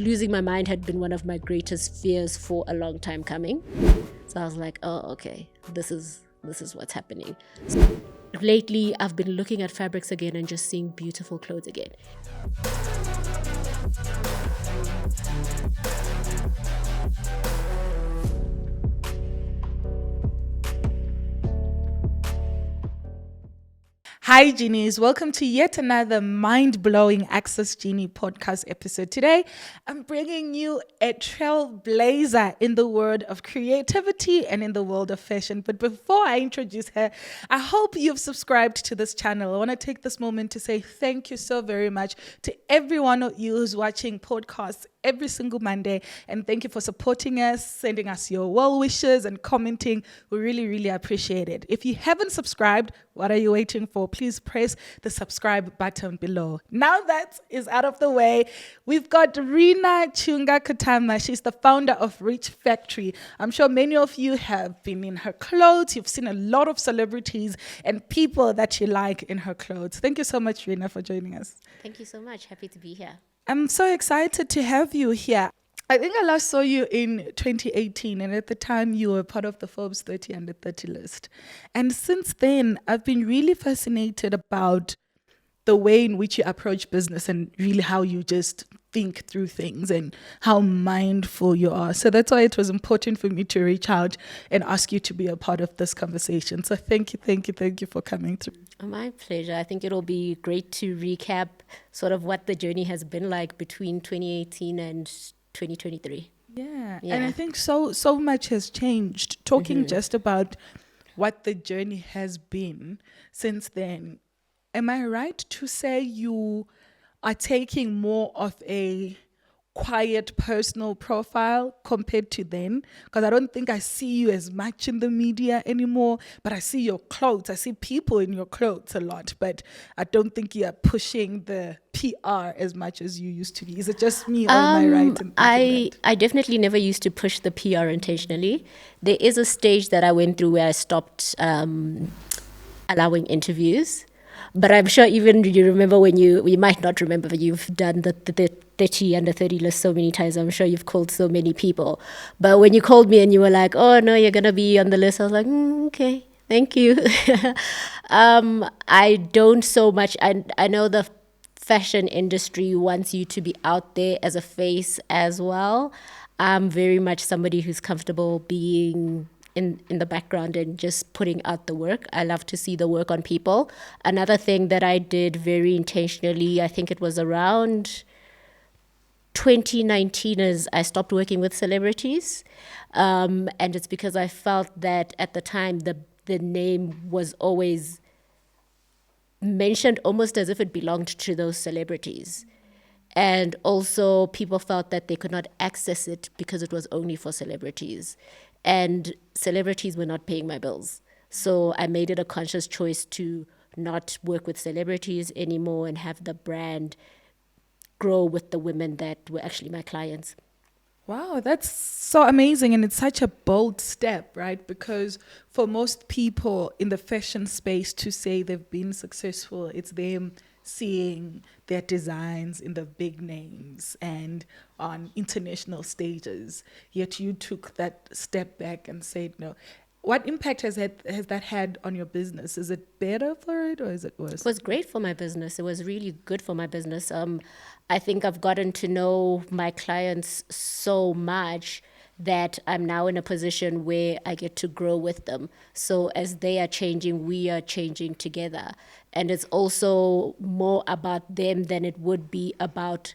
losing my mind had been one of my greatest fears for a long time coming. So I was like, oh, okay, this is what's happening. So lately, I've been looking at fabrics again and just seeing beautiful clothes again. Hi, Genies. Welcome to yet another mind-blowing Access Genie podcast episode. Today, I'm bringing you a trailblazer in the world of creativity and in the world of fashion. But before I introduce her, I hope you've subscribed to this channel. I want to take this moment to say thank you so very much to every one of you who's watching podcasts every single Monday. And thank you for supporting us, sending us your well wishes and commenting. We really, really appreciate it. If you haven't subscribed, what are you waiting for? Please press the subscribe button below. Now that is out of the way, we've got Rina Chunga-Kutama. She's the founder of Rich Factory. I'm sure many of you have been in her clothes. You've seen a lot of celebrities and people that you like in her clothes. Thank you so much, Rina, for joining us. Thank you so much. Happy to be here. I'm so excited to have you here. I think I last saw you in 2018, and at the time you were part of the Forbes 30 Under 30 list. And since then, I've been really fascinated about the way in which you approach business and really how you just think through things and how mindful you are. So that's why it was important for me to reach out and ask you to be a part of this conversation. So thank you for coming through. My pleasure. I think it'll be great to recap sort of what the journey has been like between 2018 and 2023. Yeah. And I think so much has changed. Talking just about what the journey has been since then, am I right to say you are taking more of a quiet personal profile compared to then? Because I don't think I see you as much in the media anymore, but I see your clothes. I see people in your clothes a lot, but I don't think you are pushing the PR as much as you used to be. Is it just me or am I right in thinking that? I definitely never used to push the PR intentionally. There is a stage that I went through where I stopped allowing interviews. But I'm sure even you remember when you might not remember, but you've done the 30 under 30 list so many times. I'm sure you've called so many people. But when you called me and you were like, oh, no, you're going to be on the list, I was like, okay, thank you. I don't so much. I know the fashion industry wants you to be out there as a face as well. I'm very much somebody who's comfortable being in the background and just putting out the work. I love to see the work on people. Another thing that I did very intentionally, I think it was around 2019, is I stopped working with celebrities. And it's because I felt that at the time, the name was always mentioned almost as if it belonged to those celebrities. And also people felt that they could not access it because it was only for celebrities. And celebrities were not paying my bills. So I made it a conscious choice to not work with celebrities anymore and have the brand grow with the women that were actually my clients. Wow, that's so amazing. And it's such a bold step, right? Because for most people in the fashion space to say they've been successful, it's them seeing their designs in the big names and on international stages. Yet you took that step back and said no. What impact has that had on your business? Is it better for it or is it worse? It was great for my business. It was really good for my business. I think I've gotten to know my clients so much that I'm now in a position where I get to grow with them. So as they are changing, we are changing together. And it's also more about them than it would be about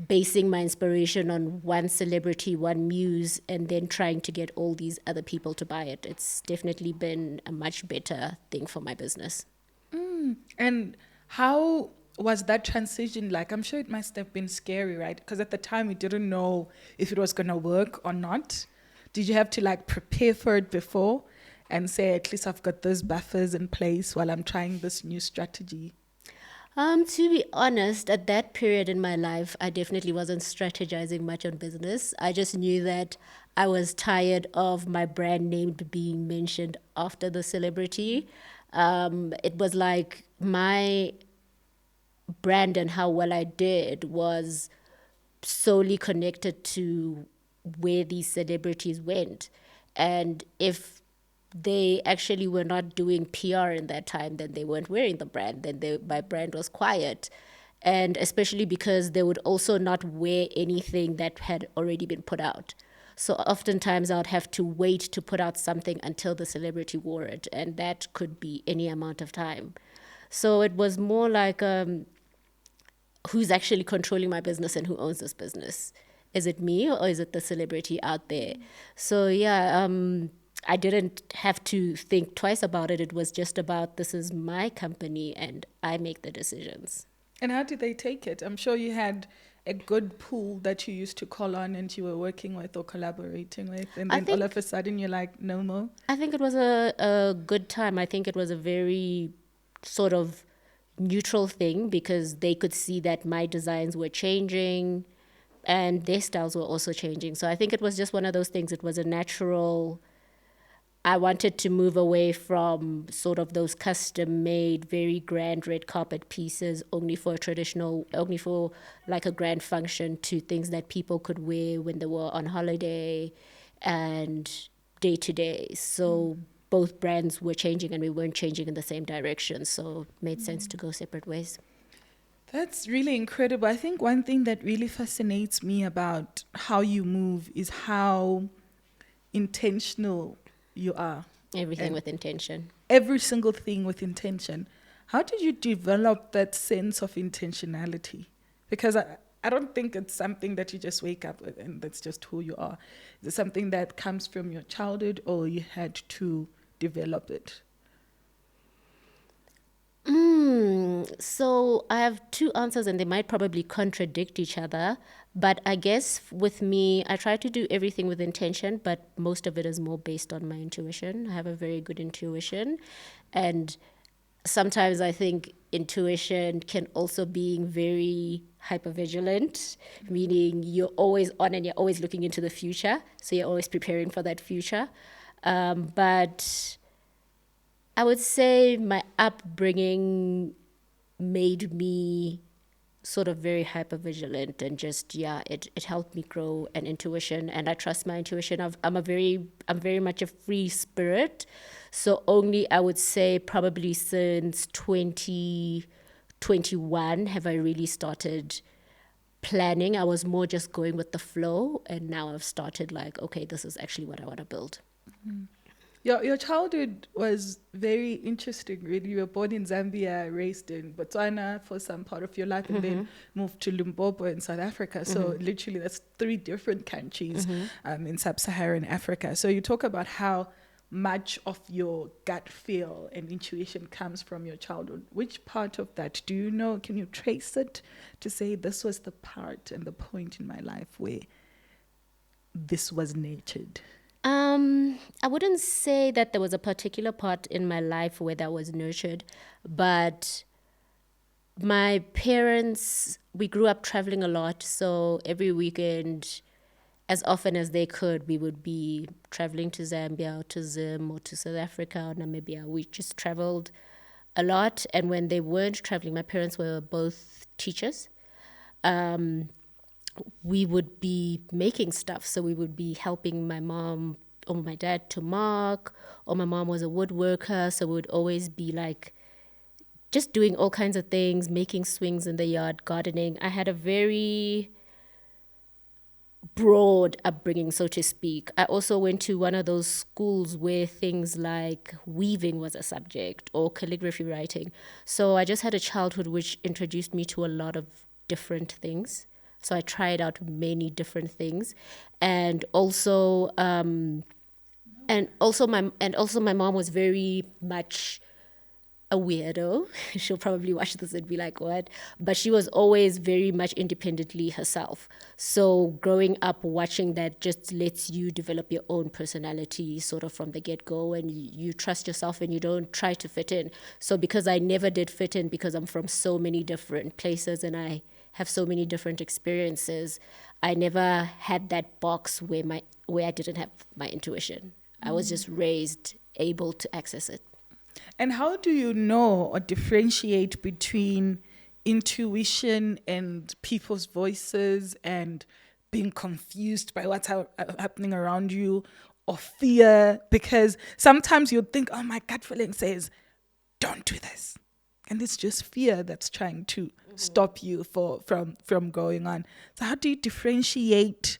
basing my inspiration on one celebrity, one muse, and then trying to get all these other people to buy it. It's definitely been a much better thing for my business. And how was that transition like? I'm sure it must have been scary, right? Because at the time you didn't know if it was going to work or not. Did you have to like prepare for it before and say, at least I've got those buffers in place while I'm trying this new strategy? To be honest, at that period in my life, I definitely wasn't strategizing much on business. I just knew that I was tired of my brand name being mentioned after the celebrity. It was like my brand and how well I did was solely connected to where these celebrities went. And if they actually were not doing PR in that time, then they weren't wearing the brand, then my brand was quiet. And especially because they would also not wear anything that had already been put out. So oftentimes I would have to wait to put out something until the celebrity wore it, and that could be any amount of time. So it was more like, who's actually controlling my business and who owns this business? Is it me or is it the celebrity out there? So yeah, I didn't have to think twice about it. It was just about, this is my company and I make the decisions. And how did they take it? I'm sure you had a good pool that you used to call on and you were working with or collaborating with. And then all of a sudden you're like, no more? I think it was a good time. I think it was a very sort of neutral thing because they could see that my designs were changing and their styles were also changing. So I think it was just one of those things. It was a natural. I wanted to move away from sort of those custom made, very grand red carpet pieces only for like a grand function, to things that people could wear when they were on holiday and day to day. So both brands were changing and we weren't changing in the same direction. So it made sense to go separate ways. That's really incredible. I think one thing that really fascinates me about how you move is how intentional you are. Everything with intention. Every single thing with intention. How did you develop that sense of intentionality? Because I don't think it's something that you just wake up with and that's just who you are. Is it something that comes from your childhood or you had to develop it? So I have two answers and they might probably contradict each other. But I guess with me, I try to do everything with intention, but most of it is more based on my intuition. I have a very good intuition. And sometimes I think intuition can also be very hypervigilant, meaning you're always on and you're always looking into the future. So you're always preparing for that future. But I would say my upbringing made me sort of very hypervigilant and just, it helped me grow an intuition, and I trust my intuition. I'm very much a free spirit. So only, I would say, probably since 2021 have I really started planning. I was more just going with the flow, and now I've started like, okay, this is actually what I want to build. Mm-hmm. Your childhood was very interesting, really. You were born in Zambia, raised in Botswana for some part of your life, and then moved to Limpopo in South Africa. So literally that's 3 different countries in sub-Saharan Africa. So you talk about how much of your gut feel and intuition comes from your childhood. Which part of that do you know? Can you trace it to say this was the part and the point in my life where this was nurtured? I wouldn't say that there was a particular part in my life where that was nurtured, but my parents, we grew up traveling a lot. So every weekend, as often as they could, we would be traveling to Zambia or to Zim or to South Africa or Namibia. We just traveled a lot. And when they weren't traveling, my parents were both teachers. We would be making stuff. So we would be helping my mom or my dad to mark, or my mom was a woodworker. So we would always be like just doing all kinds of things, making swings in the yard, gardening. I had a very broad upbringing, so to speak. I also went to one of those schools where things like weaving was a subject or calligraphy writing. So I just had a childhood which introduced me to a lot of different things. So I tried out many different things, and also my mom was very much a weirdo. She'll probably watch this and be like, what? But she was always very much independently herself. So growing up watching that just lets you develop your own personality sort of from the get-go, and you trust yourself and you don't try to fit in. So because I never did fit in, because I'm from so many different places and I have so many different experiences, I never had that box where I didn't have my intuition. I was just raised able to access it. And how do you know or differentiate between intuition and people's voices and being confused by what's happening around you, or fear? Because sometimes you'd think, oh, my gut feeling says, don't do this. And it's just fear that's trying to stop you from going on. So how do you differentiate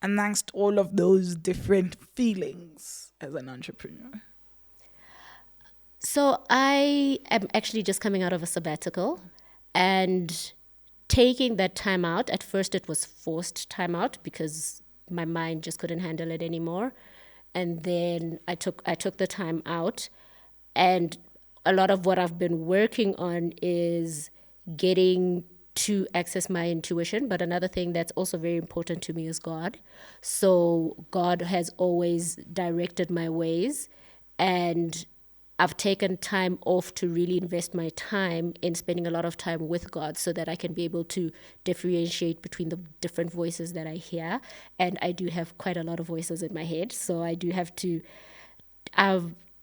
amongst all of those different feelings as an entrepreneur? So I am actually just coming out of a sabbatical and taking that time out. At first it was forced time out because my mind just couldn't handle it anymore. And then I took the time out, and a lot of what I've been working on is getting to access my intuition. But another thing that's also very important to me is God. So God has always directed my ways, and I've taken time off to really invest my time in spending a lot of time with God so that I can be able to differentiate between the different voices that I hear. And I do have quite a lot of voices in my head, so I do have to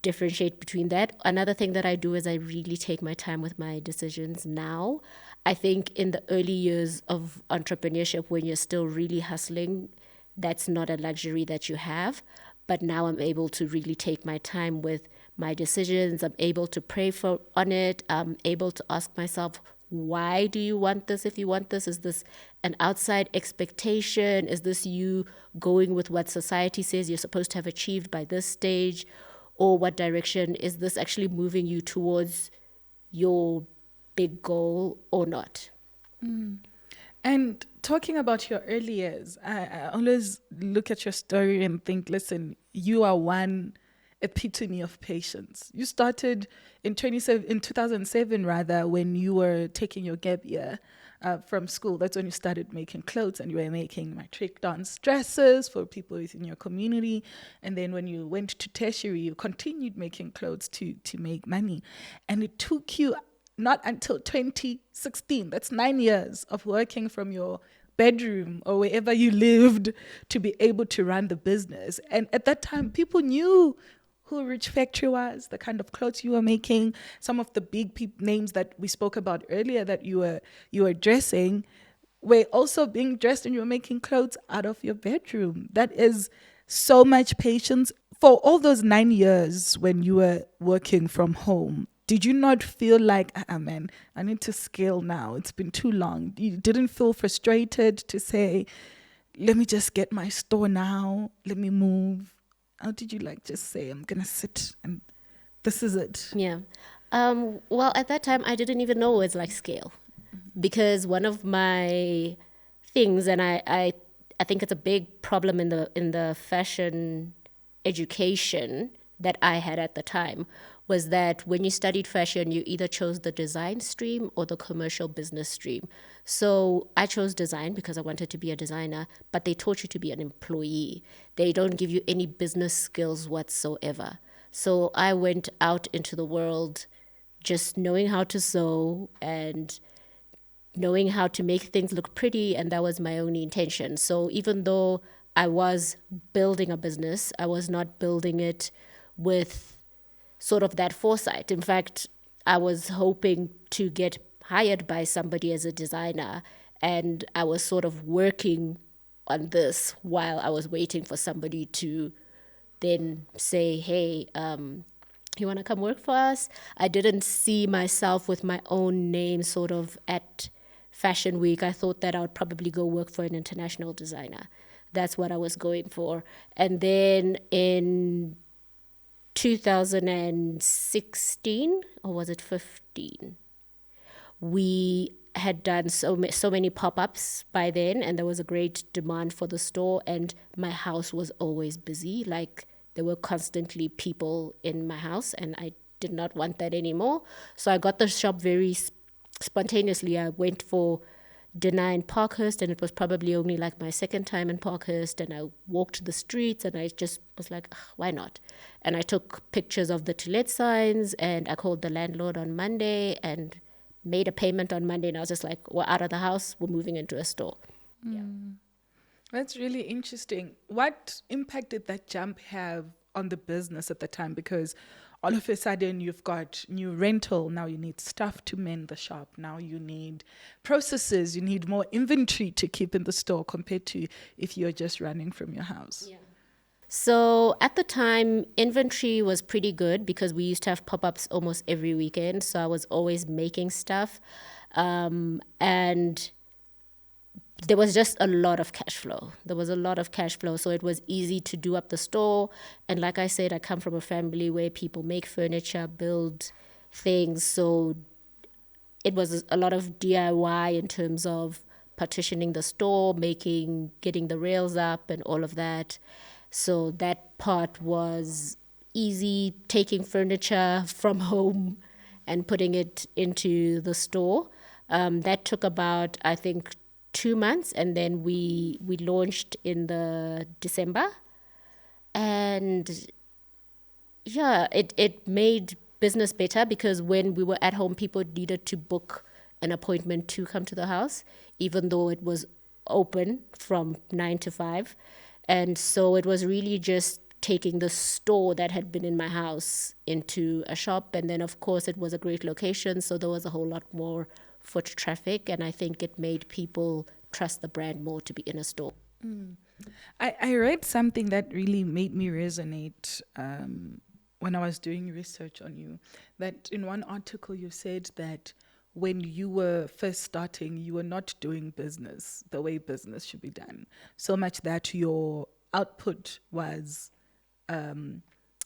differentiate between that. Another thing that I do is I really take my time with my decisions now. I think in the early years of entrepreneurship, when you're still really hustling, that's not a luxury that you have. But now I'm able to really take my time with my decisions. I'm able to pray on it. I'm able to ask myself, why do you want this? If you want this, is this an outside expectation? Is this you going with what society says you're supposed to have achieved by this stage? Or what direction is this actually moving you towards your big goal or not? And talking about your early years, I always look at your story and think, listen, you are one epitome of patience. You started in 2007, rather, when you were taking your gap year from school. That's when you started making clothes, and you were making matric dance dresses for people within your community. And then when you went to tertiary, you continued making clothes to make money. And it took you not until 2016, that's 9 years of working from your bedroom or wherever you lived to be able to run the business. And at that time, people knew who Rich Factory was, the kind of clothes you were making, some of the big names that we spoke about earlier that you were dressing were also being dressed, and you were making clothes out of your bedroom. That is so much patience. For all those 9 years when you were working from home, did you not feel like, man, I need to scale now? It's been too long. You didn't feel frustrated to say, let me just get my store now, let me move? How did you just say, I'm going to sit and this is it? Yeah. Well, at that time, I didn't even know it was scale, because one of my things, and I think it's a big problem in the fashion education that I had at the time, was that when you studied fashion, you either chose the design stream or the commercial business stream. So I chose design because I wanted to be a designer, but they taught you to be an employee. They don't give you any business skills whatsoever. So I went out into the world just knowing how to sew and knowing how to make things look pretty, and that was my only intention. So even though I was building a business, I was not building it with sort of that foresight. In fact, I was hoping to get hired by somebody as a designer, and I was sort of working on this while I was waiting for somebody to then say, hey, you want to come work for us? I didn't see myself with my own name sort of at Fashion Week. I thought that I would probably go work for an international designer. That's what I was going for. And then in 2016, or was it 15, we had done so many pop-ups by then, and there was a great demand for the store, and my house was always busy. There were constantly people in my house, and I did not want that anymore. So I got the shop very spontaneously. I went for dinner in Parkhurst, and it was probably only my second time in Parkhurst, and I walked the streets, and I just was like, why not? And I took pictures of the to let signs, and I called the landlord on Monday and made a payment on Monday, and I was just like, we're out of the house, we're moving into a store. Yeah. That's really interesting. What impact did that jump have on the business at the time? Because all of a sudden you've got new rental. Now you need stuff to mend the shop. Now you need processes. You need more inventory to keep in the store compared to if you're just running from your house. Yeah. So at the time, inventory was pretty good because we used to have pop-ups almost every weekend. So I was always making stuff. And there was just a lot of cash flow. So it was easy to do up the store. And like I said, I come from a family where people make furniture, build things. So it was a lot of DIY in terms of partitioning the store, getting the rails up and all of that. So that part was easy, taking furniture from home and putting it into the store. That took about, I think, 2 months, and then we launched in the December. And yeah, it made business better because when we were at home, people needed to book an appointment to come to the house, even though it was open from 9 to 5. And so it was really just taking the store that had been in my house into a shop. And then, of course, it was a great location. So there was a whole lot more foot traffic. And I think it made people trust the brand more to be in a store. I read something that really made me resonate when I was doing research on you. That in one article you said that when you were first starting, you were not doing business the way business should be done. So much that your output was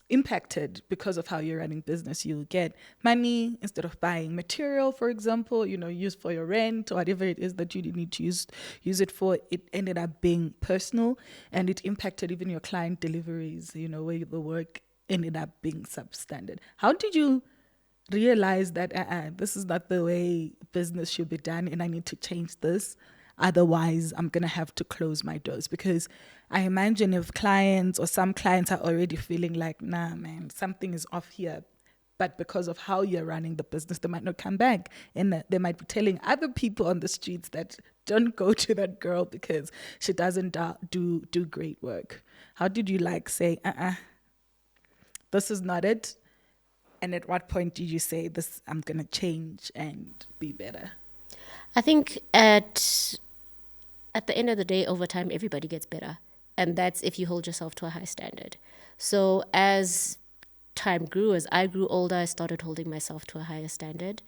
impacted because of how you're running business. You get money instead of buying material, for example, use for your rent or whatever it is that you need to use it for. It ended up being personal, and it impacted even your client deliveries, where the work ended up being substandard. How did you realize that this is not the way business should be done and I need to change this? Otherwise, I'm going to have to close my doors. Because I imagine if clients or some clients are already feeling like, nah, man, something is off here. But because of how you're running the business, they might not come back. And they might be telling other people on the streets that don't go to that girl because she doesn't do great work. How did you say, this is not it? And at what point did you say, this, I'm going to change and be better? I think at the end of the day, over time, everybody gets better. And that's if you hold yourself to a high standard. So as time grew, as I grew older, I started holding myself to a higher standard.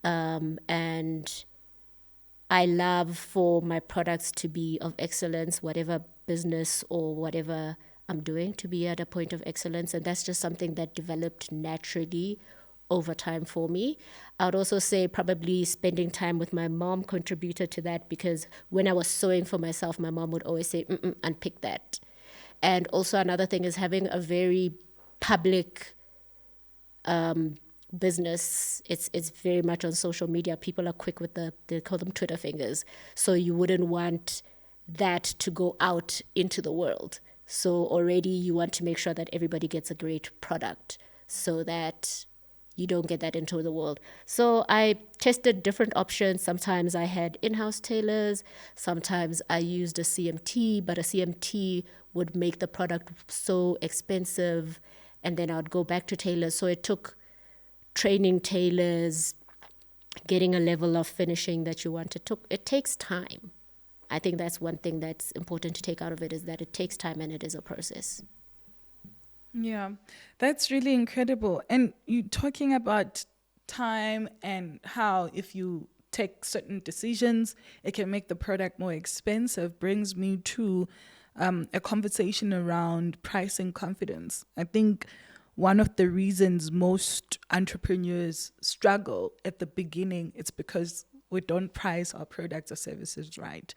And I love for my products to be of excellence, whatever business or whatever I'm doing, to be at a point of excellence. And that's just something that developed naturally over time for me. I would also say probably spending time with my mom contributed to that, because when I was sewing for myself, my mom would always say, unpick that. And also another thing is having a very public business. It's very much on social media. People are quick with they call them Twitter fingers. So you wouldn't want that to go out into the world. So already you want to make sure that everybody gets a great product so that you don't get that into the world. So I tested different options. Sometimes I had in-house tailors. Sometimes I used a CMT, but a CMT would make the product so expensive. And then I'd go back to tailors. So it took training tailors, getting a level of finishing that you want. It takes time. I think that's one thing that's important to take out of it, is that it takes time and it is a process. Yeah, that's really incredible. And you talking about time and how if you take certain decisions, it can make the product more expensive, brings me to a conversation around pricing confidence. I think one of the reasons most entrepreneurs struggle at the beginning, it's because we don't price our products or services right.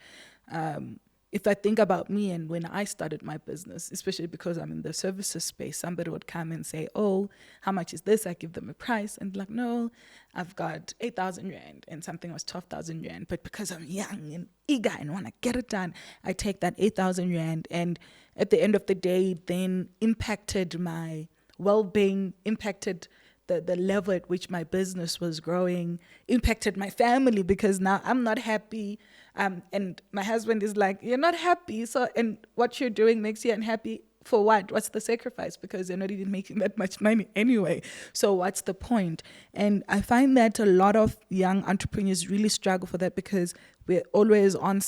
If I think about me and when I started my business, especially because I'm in the services space, somebody would come and say, oh, how much is this? I give them a price. And like, no, I've got 8,000 Rand, and something was 12,000 Rand. But because I'm young and eager and want to get it done, I take that 8,000 Rand. And at the end of the day, then impacted my well-being, impacted the level at which my business was growing, impacted my family, because now I'm not happy. And my husband is like, you're not happy. So, and what you're doing makes you unhappy. for what? What's the sacrifice? Because they're not even making that much money anyway. So what's the point? And I find that a lot of young entrepreneurs really struggle for that because we're always on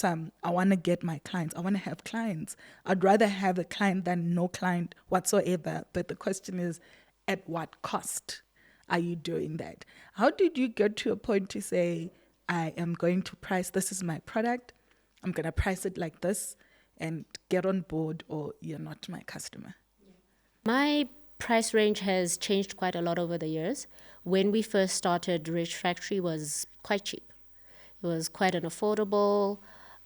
I want to get my clients. I want to have clients. I'd rather have a client than no client whatsoever. But the question is, at what cost are you doing that? How did you get to a point to say, I am going to price, this is my product, I'm going to price it like this, and get on board, or you're not my customer? My price range has changed quite a lot over the years. When we first started, Rich Factory was quite cheap. It was quite an affordable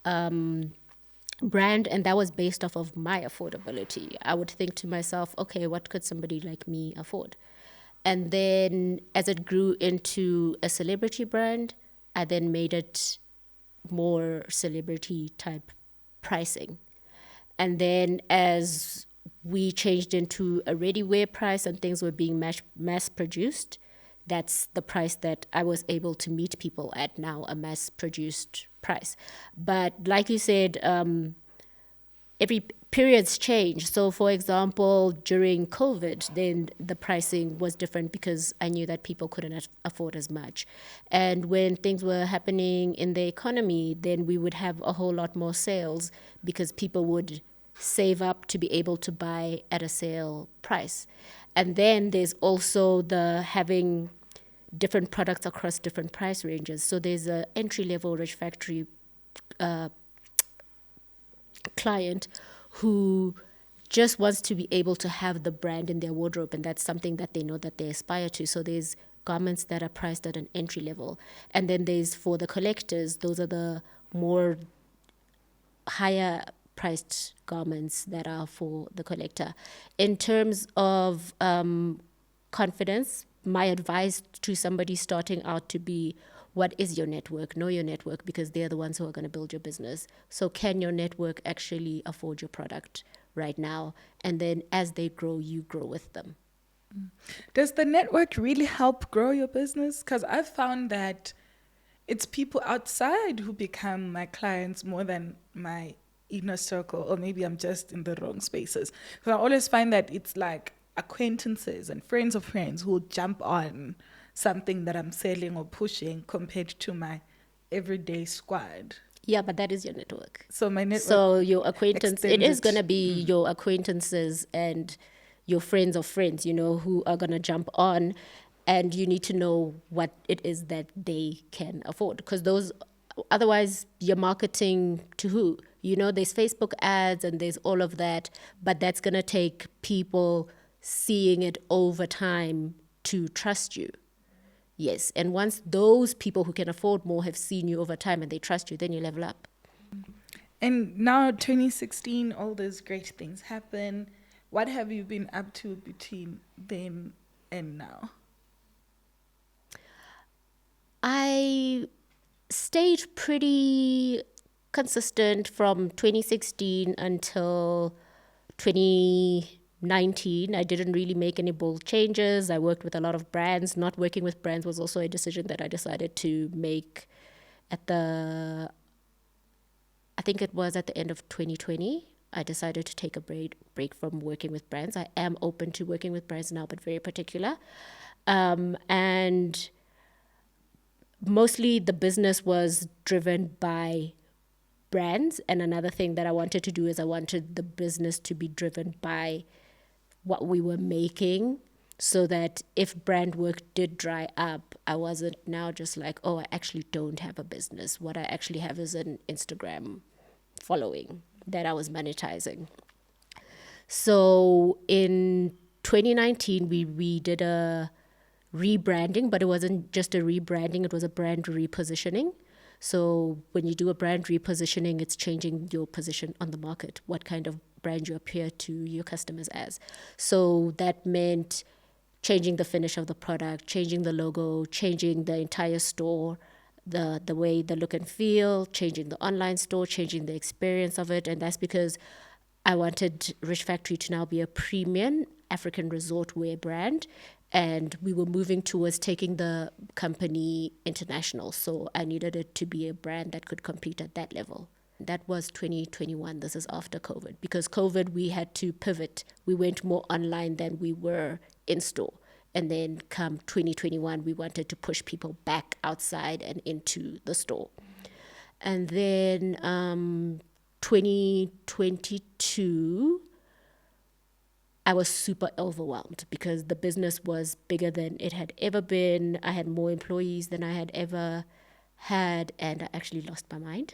brand, and that was based off of my affordability. I would think to myself, okay, what could somebody like me afford? And then as it grew into a celebrity brand, I then made it more celebrity type pricing. And then as we changed into a ready-wear price and things were being mass produced, that's the price that I was able to meet people at now, a mass produced price. But like you said, every periods change. So for example, during COVID, then the pricing was different because I knew that people couldn't afford as much. And when things were happening in the economy, then we would have a whole lot more sales because people would save up to be able to buy at a sale price. And then there's also the having different products across different price ranges. So there's a entry-level Rich Factory client who just wants to be able to have the brand in their wardrobe, and that's something that they know that they aspire to. So there's garments that are priced at an entry level, and then there's for the collectors, those are the more higher priced garments that are for the collector. In terms of confidence, my advice to somebody starting out to be, what is your network? Know your network, because they're the ones who are going to build your business. So can your network actually afford your product right now? And then as they grow, you grow with them. Does the network really help grow your business? Because I've found that it's people outside who become my clients more than my inner circle, or maybe I'm just in the wrong spaces. Because I always find that it's like acquaintances and friends of friends who jump on something that I'm selling or pushing compared to my everyday squad. Yeah, but that is your network. So my network. So your acquaintance, it is extended. going to be your acquaintances and your friends of friends, who are going to jump on, and you need to know what it is that they can afford. Because otherwise you're marketing to who? There's Facebook ads and there's all of that, but that's going to take people seeing it over time to trust you. Yes, and once those people who can afford more have seen you over time and they trust you, then you level up. And now 2016, all those great things happen. What have you been up to between then and now? I stayed pretty consistent from 2016 until 2019. I didn't really make any bold changes. I worked with a lot of brands. Not working with brands was also a decision that I decided to make I think it was at the end of 2020. I decided to take a break from working with brands. I am open to working with brands now, but very particular. And mostly the business was driven by brands. And another thing that I wanted to do is I wanted the business to be driven by what we were making, so that if brand work did dry up, I wasn't now just like, oh, I actually don't have a business. What I actually have is an Instagram following that I was monetizing. So in 2019, we did a rebranding, but it wasn't just a rebranding, it was a brand repositioning. So when you do a brand repositioning, it's changing your position on the market, what kind of brand you appear to your customers as. So that meant changing the finish of the product, changing the logo, changing the entire store, the way, the look and feel, changing the online store, changing the experience of it. And that's because I wanted Rich Factory to now be a premium African resort wear brand. And we were moving towards taking the company international. So I needed it to be a brand that could compete at that level. That was 2021. This is after COVID. Because COVID, we had to pivot. We went more online than we were in store. And then come 2021, we wanted to push people back outside and into the store. And then 2022, I was super overwhelmed because the business was bigger than it had ever been. I had more employees than I had ever had, and I actually lost my mind.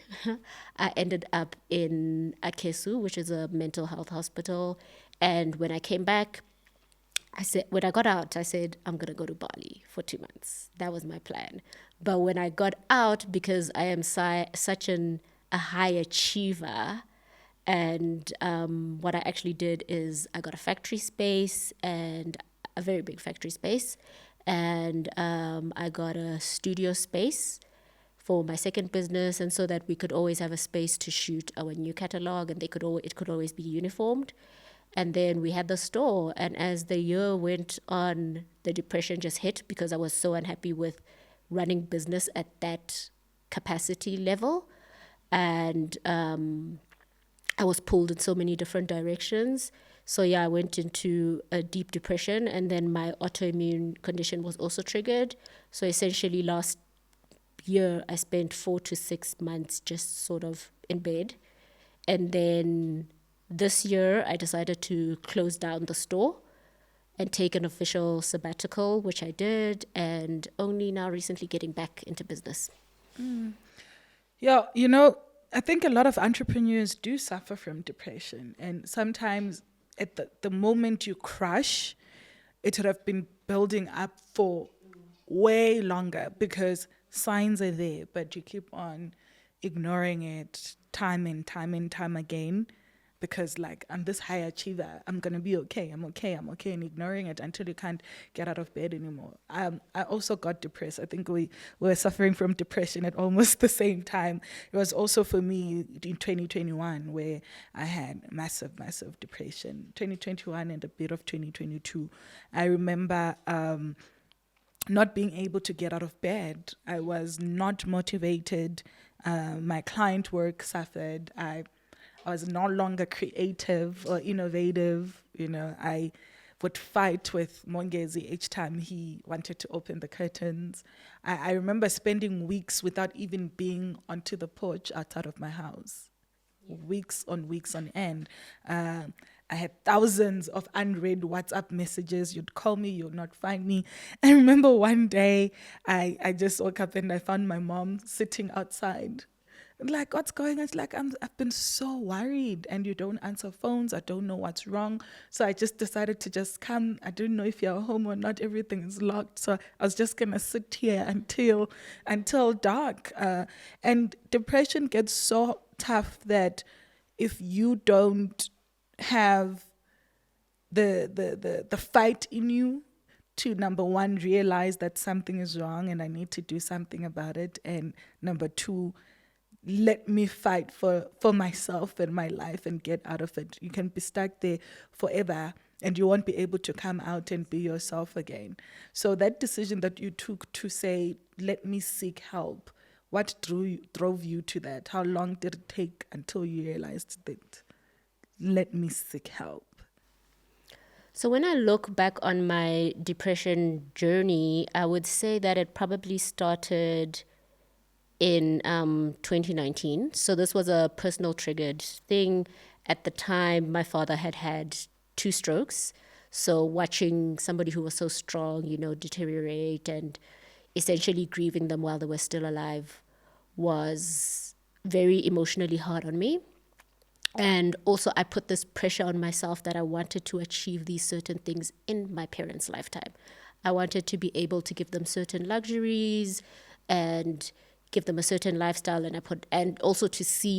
I ended up in Akesu, which is a mental health hospital. And when I came back, when I got out, I said, I'm going to go to Bali for 2 months. That was my plan. But when I got out, because I am such a high achiever, and what I actually did is I got a factory space, and a very big factory space. And I got a studio space for my second business, and so that we could always have a space to shoot our new catalog, and it could always be uniformed. And then we had the store, and as the year went on, the depression just hit because I was so unhappy with running business at that capacity level, and I was pulled in so many different directions. So yeah, I went into a deep depression, and then my autoimmune condition was also triggered. So essentially last year, I spent 4 to 6 months just sort of in bed. And then this year, I decided to close down the store and take an official sabbatical, which I did, and only now recently getting back into business. Yeah, I think a lot of entrepreneurs do suffer from depression. And sometimes at the moment you crash, it would have been building up for way longer because signs are there, but you keep on ignoring it time and time again because I'm this high achiever. I'm going to be okay. I'm okay. And ignoring it until you can't get out of bed anymore. I also got depressed. I think we were suffering from depression at almost the same time. It was also for me in 2021 where I had massive depression. 2021 and a bit of 2022. I remember not being able to get out of bed. I was not motivated. My client work suffered. I was no longer creative or innovative. I would fight with Mongezi each time he wanted to open the curtains. I remember spending weeks without even being onto the porch outside of my house. Weeks on end. I had thousands of unread WhatsApp messages. You'd call me, you'd not find me. I remember one day I just woke up and I found my mom sitting outside. What's going on? It's I've been so worried, and you don't answer phones. I don't know what's wrong. So I just decided to just come. I didn't know if you're home or not. Everything is locked. So I was just going to sit here until dark. And depression gets so tough that if you don't have the fight in you to, number one, realize that something is wrong and I need to do something about it, and number two, let me fight for myself and my life and get out of it. You can be stuck there forever and you won't be able to come out and be yourself again. So that decision that you took to say, let me seek help, what drove you to that? How long did it take until you realized that, let me seek help? So when I look back on my depression journey, I would say that it probably started in 2019. So this was a personal triggered thing. At the time, my father had 2 strokes. So watching somebody who was so strong, deteriorate and essentially grieving them while they were still alive was very emotionally hard on me. And also I put this pressure on myself that I wanted to achieve these certain things in my parents' lifetime. I wanted to be able to give them certain luxuries and give them a certain lifestyle, and also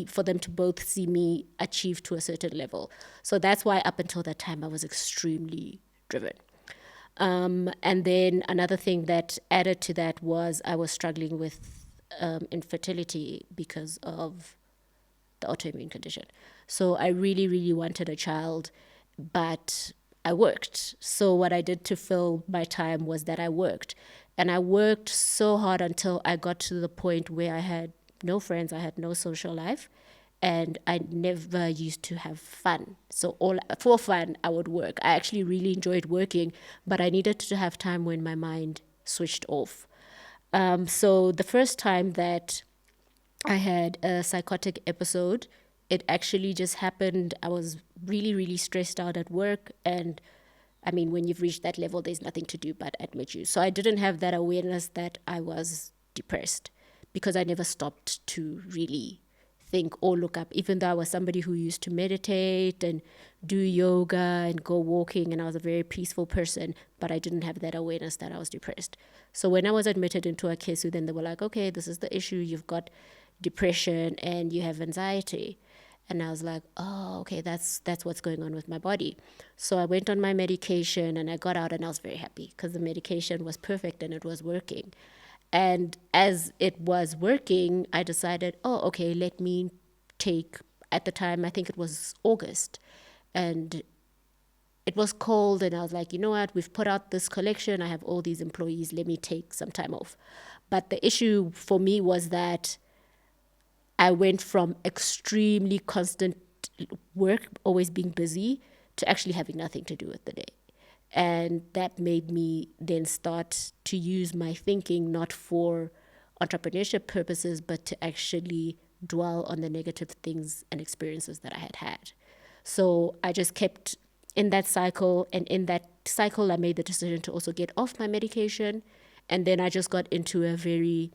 for them to both see me achieve to a certain level. So that's why up until that time I was extremely driven. And then another thing that added to that was I was struggling with infertility because of the autoimmune condition. So I really, really wanted a child, but I worked. So what I did to fill my time was that I worked. And I worked so hard until I got to the point where I had no friends, I had no social life. and I never used to have fun. So all for fun, I would work. I actually really enjoyed working, but I needed to have time when my mind switched off. So the first time that I had a psychotic episode, it actually just happened. I was really, really stressed out at work. And I mean, when you've reached that level, there's nothing to do but admit you. So I didn't have that awareness that I was depressed because I never stopped to really think or look up, even though I was somebody who used to meditate and do yoga and go walking, and I was a very peaceful person, but I didn't have that awareness that I was depressed. So when I was admitted into a KESU, then they were like, okay, this is the issue. You've got depression and you have anxiety. And I was like, oh, okay, that's what's going on with my body. So I went on my medication and I got out, and I was very happy because the medication was perfect and it was working. And as it was working, I decided, oh, okay, let me take, at the time, I think it was August, and it was cold, and I was like, you know what, we've put out this collection, I have all these employees, let me take some time off. But the issue for me was that I went from extremely constant work, always being busy, to actually having nothing to do with the day. And that made me then start to use my thinking not for entrepreneurship purposes, but to actually dwell on the negative things and experiences that I had had. So I just kept in that cycle. And in that cycle, I made the decision to also get off my medication. And then I just got into a very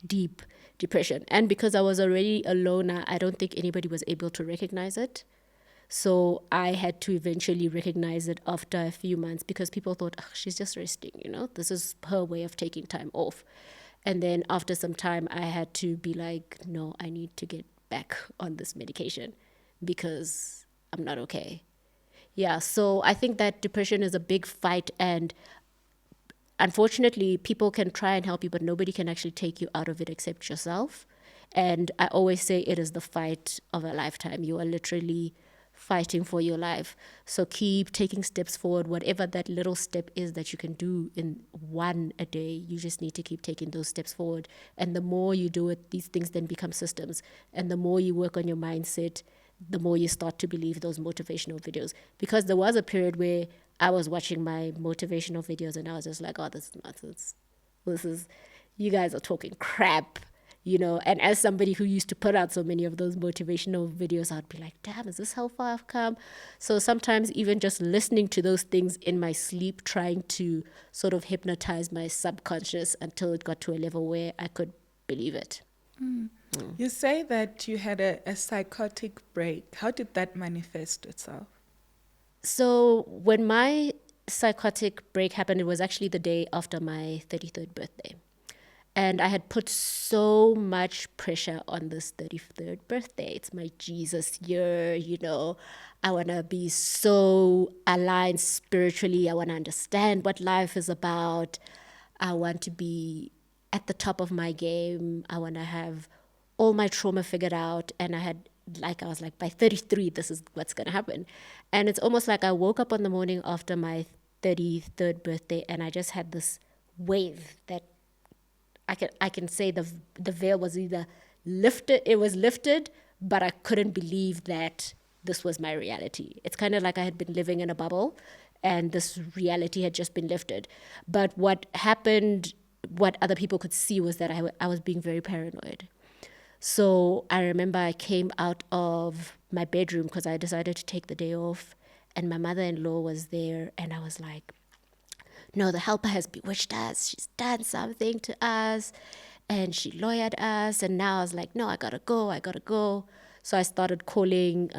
deep depression. And because I was already a loner, I don't think anybody was able to recognize it. So I had to eventually recognize it after a few months because people thought, oh, she's just resting, this is her way of taking time off. And then after some time, I had to be like, no, I need to get back on this medication because I'm not okay. Yeah, so I think that depression is a big fight, and unfortunately, people can try and help you, but nobody can actually take you out of it except yourself. And I always say it is the fight of a lifetime. You are literally fighting for your life. So keep taking steps forward, whatever that little step is that you can do in one a day. You just need to keep taking those steps forward. And the more you do it, these things then become systems. And the more you work on your mindset, the more you start to believe those motivational videos. Because there was a period where I was watching my motivational videos and I was just like, oh, this is nonsense. You guys are talking crap. And as somebody who used to put out so many of those motivational videos, I'd be like, damn, is this how far I've come? So sometimes even just listening to those things in my sleep, trying to sort of hypnotize my subconscious until it got to a level where I could believe it. You say that you had a psychotic break. How did that manifest itself? So when my psychotic break happened, it was actually the day after my 33rd birthday. And I had put so much pressure on this 33rd birthday. It's my Jesus year, I want to be so aligned spiritually. I want to understand what life is about. I want to be at the top of my game. I want to have all my trauma figured out. And I was like, by 33, this is what's going to happen. And it's almost like I woke up on the morning after my 33rd birthday and I just had this wave that I can say the veil was either lifted, it was lifted, but I couldn't believe that this was my reality. It's kind of like I had been living in a bubble and this reality had just been lifted. But what happened, what other people could see was that I was being very paranoid. So I remember I came out of my bedroom because I decided to take the day off, and my mother-in-law was there, and I was like, no, the helper has bewitched us. She's done something to us and she lawyered us. And now I was like, no, I gotta go. So I started calling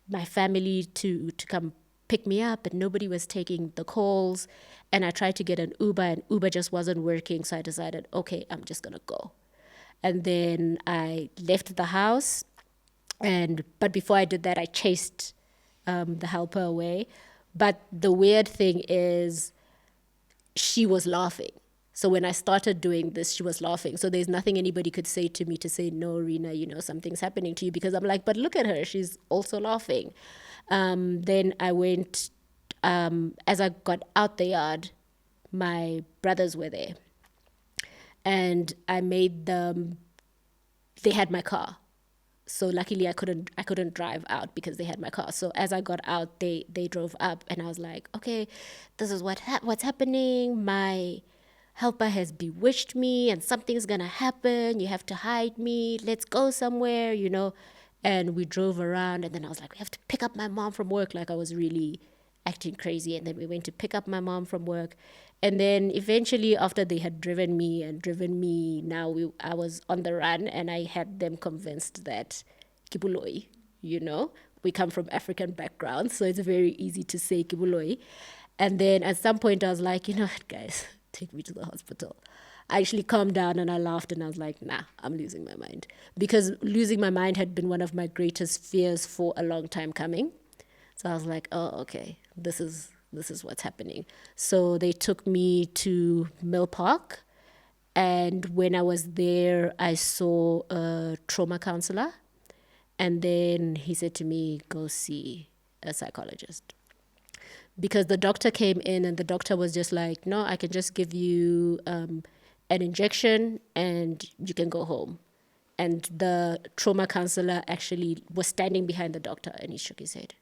my family to come pick me up, and nobody was taking the calls. And I tried to get an Uber, and Uber just wasn't working. So I decided, okay, I'm just gonna go. And then I left the house. But before I did that, I chased the helper away. But the weird thing is, she was laughing. So when I started doing this, she was laughing. So there's nothing anybody could say to me to say, no, Rina, something's happening to you. Because I'm like, but look at her. She's also laughing. Then I went, as I got out the yard, my brothers were there. And I made them, they had my car. So luckily I couldn't drive out because they had my car. So as I got out, they drove up, and I was like, okay, this is what's happening. My helper has bewitched me, and something's gonna happen. You have to hide me. Let's go somewhere, And we drove around, and then I was like, we have to pick up my mom from work. Like I was really acting crazy. And then we went to pick up my mom from work. And then eventually, after they had driven me, I was on the run, and I had them convinced that Kibuloi, we come from African backgrounds, so it's very easy to say Kibuloi. And then at some point, I was like, you know what, guys, take me to the hospital. I actually calmed down and I laughed, and I was like, nah, I'm losing my mind. Because losing my mind had been one of my greatest fears for a long time coming. So I was like, oh, okay, this is what's happening. So they took me to Mill Park. And when I was there, I saw a trauma counselor. And then he said to me, go see a psychologist. Because the doctor came in, and the doctor was just like, no, I can just give you an injection and you can go home. And the trauma counselor actually was standing behind the doctor, and he shook his head.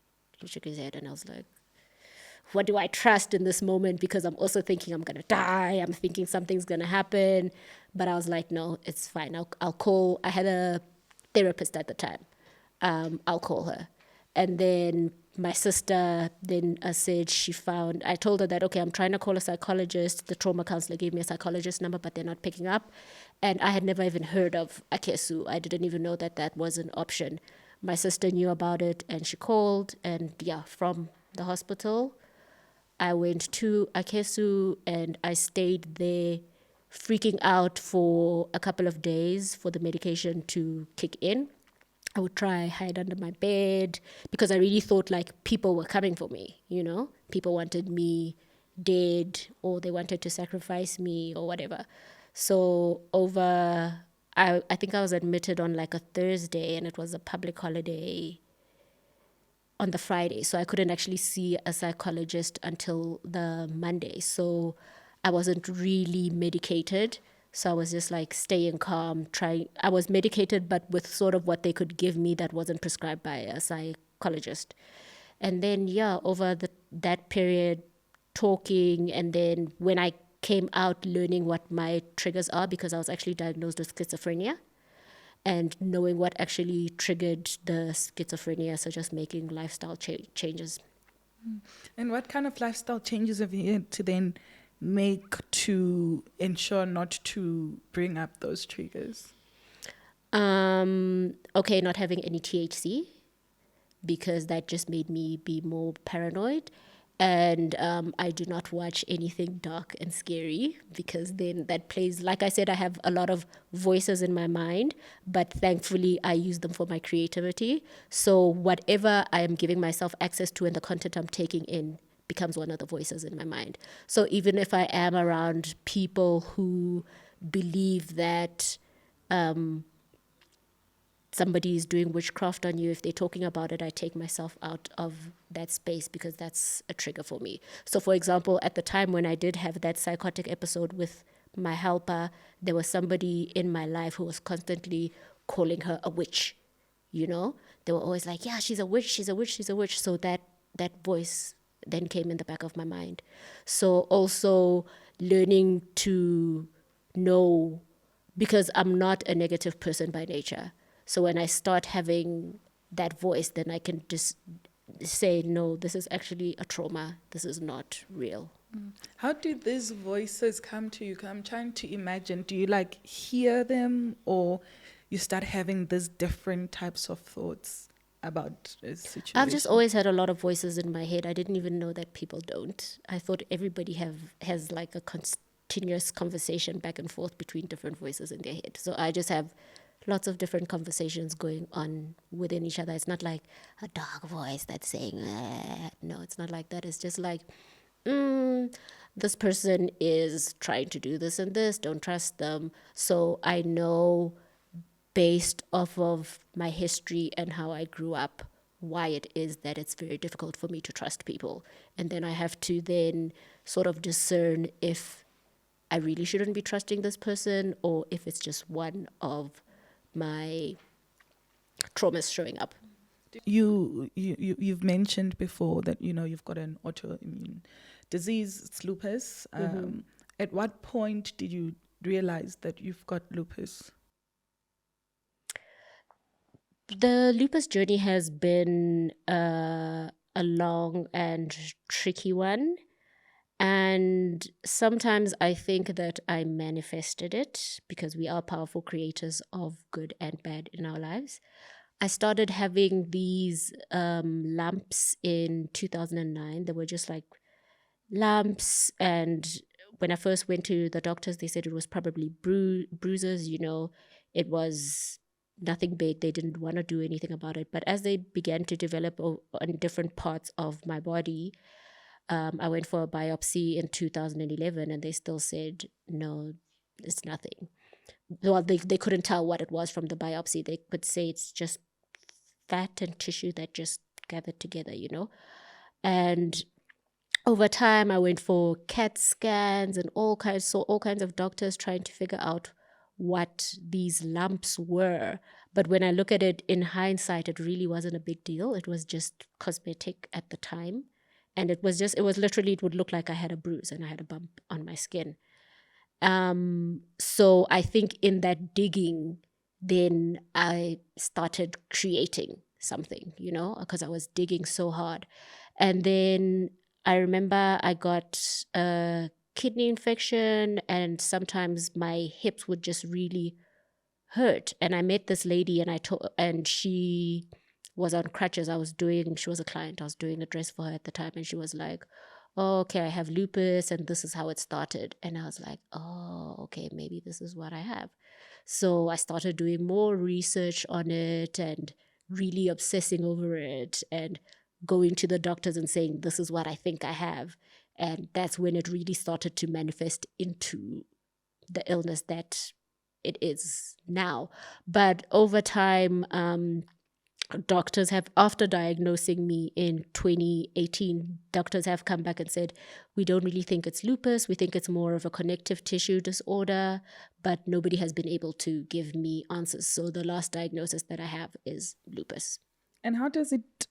And I was like, what do I trust in this moment? Because I'm also thinking I'm going to die. I'm thinking something's going to happen. But I was like, no, it's fine. I'll call. I had a therapist at the time. I'll call her. And then my sister then said I told her that, okay, I'm trying to call a psychologist. The trauma counselor gave me a psychologist number, but they're not picking up. And I had never even heard of Akesu. I didn't even know that was an option. My sister knew about it, and she called. And from the hospital, I went to Akesu, and I stayed there freaking out for a couple of days for the medication to kick in. I would try hide under my bed because I really thought like people were coming for me, People wanted me dead, or they wanted to sacrifice me or whatever. So I think I was admitted on like a Thursday, and it was a public holiday on the Friday. So I couldn't actually see a psychologist until the Monday. So I wasn't really medicated. So I was just like staying calm, I was medicated, but with sort of what they could give me that wasn't prescribed by a psychologist. And then, over that period, talking, and then when I came out, learning what my triggers are, because I was actually diagnosed with schizophrenia, and knowing what actually triggered the schizophrenia, so just making lifestyle changes. And what kind of lifestyle changes have you had to then make to ensure not to bring up those triggers? Okay, not having any THC, because that just made me be more paranoid. And I do not watch anything dark and scary, because then that plays, like I said, I have a lot of voices in my mind, but thankfully I use them for my creativity. So whatever I am giving myself access to and the content I'm taking in becomes one of the voices in my mind. So even if I am around people who believe that somebody is doing witchcraft on you, if they're talking about it, I take myself out of that space, because that's a trigger for me. So for example, at the time when I did have that psychotic episode with my helper, there was somebody in my life who was constantly calling her a witch. They were always like, yeah, she's a witch, she's a witch, she's a witch. So that voice then came in the back of my mind. So also learning to know, because I'm not a negative person by nature. So when I start having that voice, then I can just say, no, this is actually a trauma. This is not real. How do these voices come to you? I'm trying to imagine. Do you like hear them, or you start having these different types of thoughts about a situation? I've just always had a lot of voices in my head. I didn't even know that people don't. I thought everybody has like a continuous conversation back and forth between different voices in their head. So I just have lots of different conversations going on within each other. It's not like a dark voice that's saying, no, it's not like that. It's just like, this person is trying to do this and this, don't trust them. So I know, based off of my history and how I grew up, why it is that it's very difficult for me to trust people. And then I have to then sort of discern if I really shouldn't be trusting this person, or if it's just one of my traumas showing up. You've mentioned before that you've got an autoimmune disease, it's lupus. At what point did you realize that you've got lupus? The lupus journey has been a long and tricky one. And sometimes I think that I manifested it because we are powerful creators of good and bad in our lives. I started having these lumps in 2009. They were just like lumps. And when I first went to the doctors, they said it was probably bruises, it was nothing big. They didn't want to do anything about it. But as they began to develop on different parts of my body, I went for a biopsy in 2011 and they still said, no, it's nothing. Well, they couldn't tell what it was from the biopsy. They could say it's just fat and tissue that just gathered together, And over time, I went for CAT scans and all kinds of doctors trying to figure out what these lumps were. But when I look at it in hindsight, it really wasn't a big deal. It was just cosmetic at the time. And it was literally, it would look like I had a bruise and I had a bump on my skin. So I think in that digging, then I started creating something, because I was digging so hard. And then I remember I got a kidney infection and sometimes my hips would just really hurt. And I met this lady and she was on crutches. She was a client. I was doing a dress for her at the time. And she was like, oh, okay, I have lupus and this is how it started. And I was like, oh, okay, maybe this is what I have. So I started doing more research on it and really obsessing over it and going to the doctors and saying, this is what I think I have. And that's when it really started to manifest into the illness that it is now. But over time, doctors have, after diagnosing me in 2018, doctors have come back and said, we don't really think it's lupus. We think it's more of a connective tissue disorder, but nobody has been able to give me answers. So the last diagnosis that I have is lupus. And how does it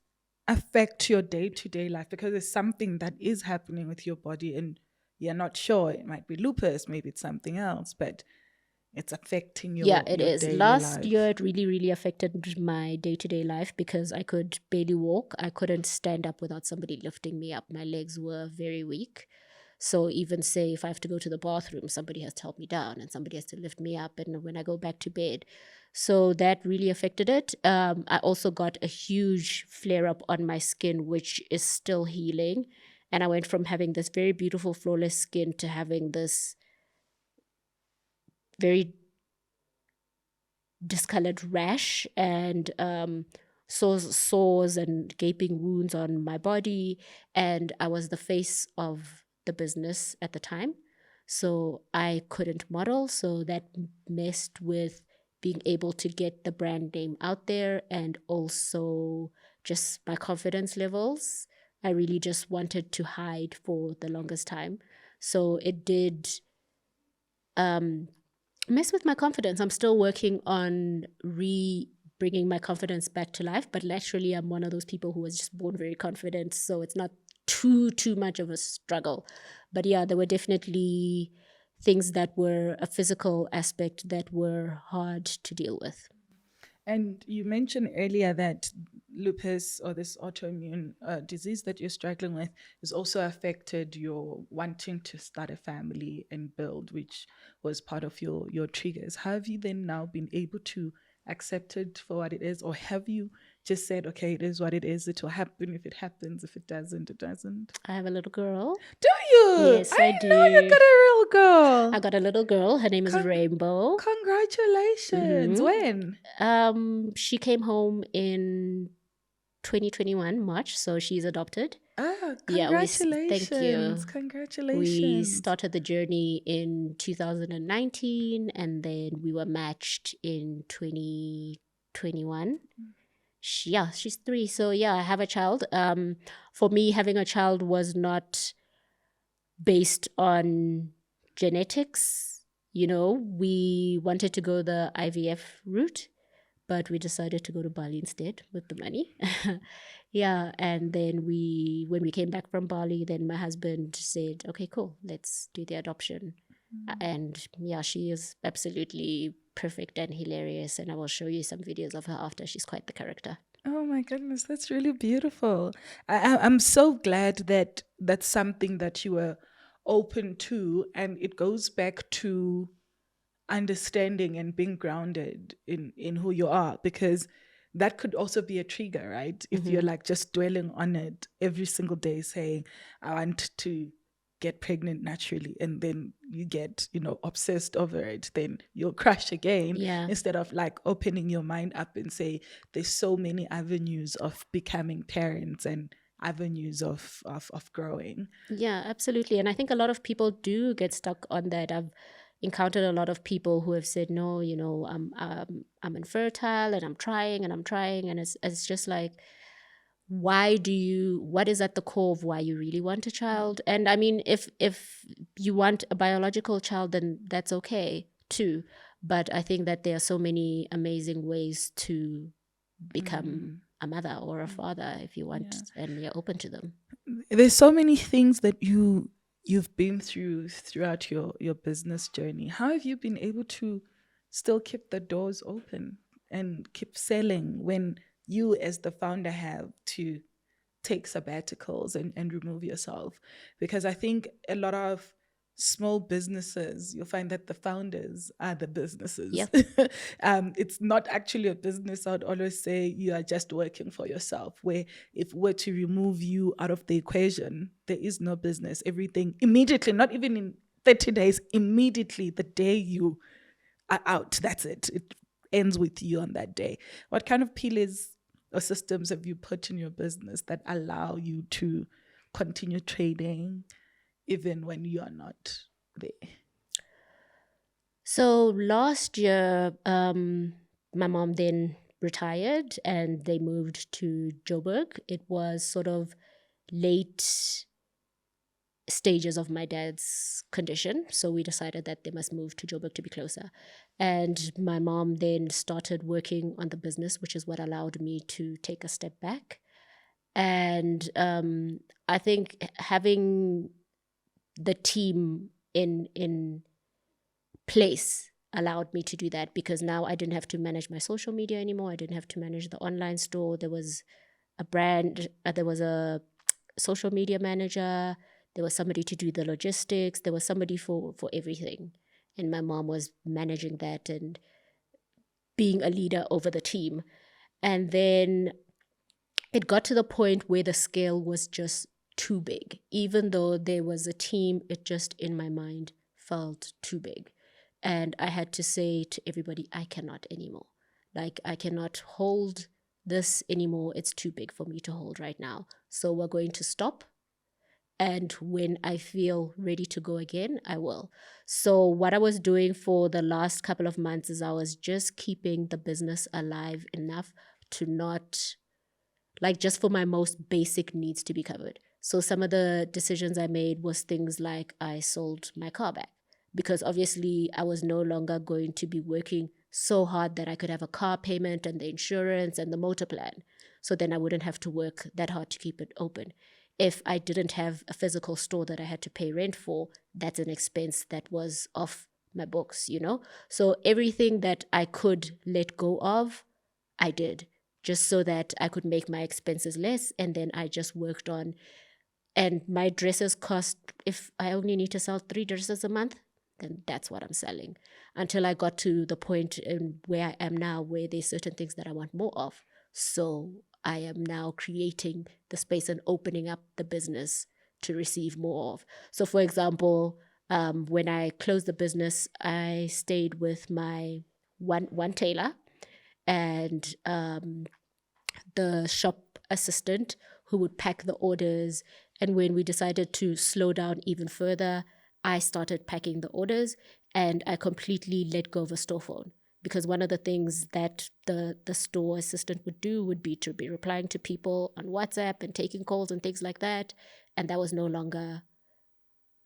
affect your day-to-day life? Because it's something that is happening with your body and you're not sure. It might be lupus, maybe it's something else, but it's affecting your Yeah, it your is. daily Last life. year, it really, really affected my day-to-day life because I could barely walk. I couldn't stand up without somebody lifting me up. My legs were very weak. So even say if I have to go to the bathroom, somebody has to help me down and somebody has to lift me up. And when I go back to bed, so that really affected it. I also got a huge flare-up on my skin, which is still healing. And I went from having this very beautiful, flawless skin to having this very discolored rash and sores and gaping wounds on my body. And I was the face of the business at the time. So I couldn't model. So that messed with being able to get the brand name out there and also just my confidence levels. I really just wanted to hide for the longest time. So it did mess with my confidence. I'm still working on bringing my confidence back to life, but naturally I'm one of those people who was just born very confident, so it's not too much of a struggle. But yeah, there were definitely things that were a physical aspect that were hard to deal with. And you mentioned earlier that lupus or this autoimmune disease that you're struggling with has also affected your wanting to start a family and build, which was part of your triggers. Have you then now been able to accept it for what it is, or have you just said, okay, it is what it is, it will happen if it happens, if it doesn't, it doesn't? I have a little girl. Do you? Yes, I do. know you got a real girl. I got a little girl. Her name is Rainbow. Congratulations. When? She came home in 2021 March, so she's adopted. Congratulations. Thank you. Congratulations. We started the journey in 2019 and then we were matched in 2021. She's 3. So yeah, I have a child. For me, having a child was not based on genetics. We wanted to go the IVF route, but we decided to go to Bali instead with the money. Yeah, and then when we came back from Bali, then my husband said, "Okay, cool, let's do the adoption." And yeah, she is absolutely perfect and hilarious, and I will show you some videos of her after. She's quite the character. Oh my goodness, that's really beautiful. I'm so glad that that's something that you were open to, and it goes back to understanding and being grounded in who you are, because that could also be a trigger, right? If you're like just dwelling on it every single day, saying, I want to get pregnant naturally, and then you get, obsessed over it, then you'll crash again. Yeah. Instead of like opening your mind up and say, there's so many avenues of becoming parents and avenues of growing. Yeah, absolutely. And I think a lot of people do get stuck on that. I've encountered a lot of people who have said, no, I'm infertile and I'm trying and I'm trying. And it's just like, what is at the core of why you really want a child? And I mean, if you want a biological child, then that's okay too. But I think that there are so many amazing ways to become a mother or a father if you want, and you're open to them. There's so many things that you've been through throughout your business journey. How have you been able to still keep the doors open and keep selling when you as the founder have to take sabbaticals and remove yourself? Because I think a lot of small businesses, you'll find that the founders are the businesses. Yep. It's not actually a business. I'd always say you are just working for yourself, where if we're to remove you out of the equation, there is no business. Everything immediately, not even in 30 days, immediately the day you are out, that's it. It ends with you on that day. What kind of pillars or systems have you put in your business that allow you to continue trading even when you are not there? So last year, my mom then retired and they moved to Joburg. It was sort of late stages of my dad's condition. So we decided that they must move to Joburg to be closer. And my mom then started working on the business, which is what allowed me to take a step back. And I think having the team in place allowed me to do that, because now I didn't have to manage my social media anymore. I didn't have to manage the online store. There was a brand, there was a social media manager, there was somebody to do the logistics, there was somebody for everything. And my mom was managing that and being a leader over the team. And then it got to the point where the scale was just too big. Even though there was a team, it just in my mind felt too big. And I had to say to everybody, I cannot anymore. Like, I cannot hold this anymore. It's too big for me to hold right now. So we're going to stop. And when I feel ready to go again, I will. So what I was doing for the last couple of months is I was just keeping the business alive enough to not, like, just for my most basic needs to be covered. So some of the decisions I made was things like I sold my car back, because obviously I was no longer going to be working so hard that I could have a car payment and the insurance and the motor plan. So then I wouldn't have to work that hard to keep it open. If I didn't have a physical store that I had to pay rent for, that's an expense that was off my books, So everything that I could let go of, I did, just so that I could make my expenses less. And then I just worked on, and my dresses cost, if I only need to sell 3 dresses a month, then that's what I'm selling, until I got to the point in where I am now, where there's certain things that I want more of. So I am now creating the space and opening up the business to receive more of. So for example, when I closed the business, I stayed with my one tailor and the shop assistant who would pack the orders. And when we decided to slow down even further, I started packing the orders and I completely let go of a store phone. Because one of the things that the store assistant would do would be to be replying to people on WhatsApp and taking calls and things like that. And that was no longer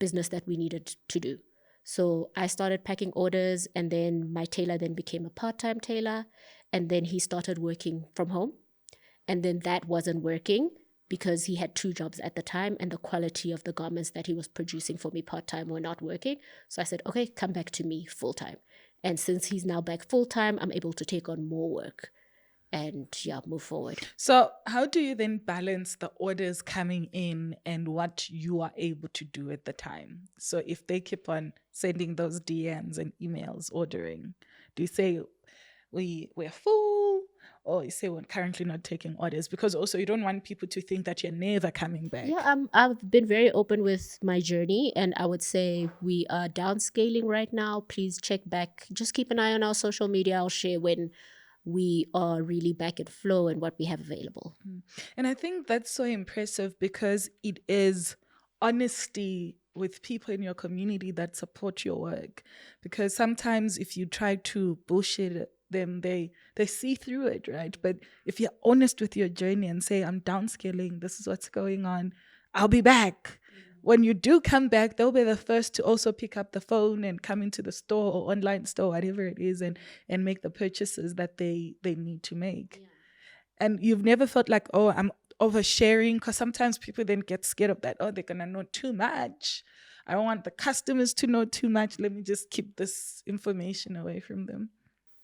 business that we needed to do. So I started packing orders, and then my tailor then became a part-time tailor. And then he started working from home. And then that wasn't working because he had 2 jobs at the time, and the quality of the garments that he was producing for me part-time were not working. So I said, okay, come back to me full-time. And since he's now back full-time, I'm able to take on more work and move forward. So how do you then balance the orders coming in and what you are able to do at the time? So if they keep on sending those DMs and emails ordering, do you say we're full, or you say we're currently not taking orders? Because also you don't want people to think that you're never coming back. Yeah, I've been very open with my journey, and I would say we are downscaling right now. Please check back. Just keep an eye on our social media. I'll share when we are really back in flow and what we have available. And I think that's so impressive because it is honesty with people in your community that support your work. Because sometimes if you try to bullshit them, they see through it, right? But if you're honest with your journey and say, I'm downscaling, this is what's going on, I'll be back. When you do come back, they'll be the first to also pick up the phone and come into the store or online store, whatever it is, and make the purchases that they need to make. Yeah. And you've never felt like, oh, I'm oversharing? Because sometimes people then get scared of that. Oh, they're going to know too much. I don't want the customers to know too much. Let me just keep this information away from them.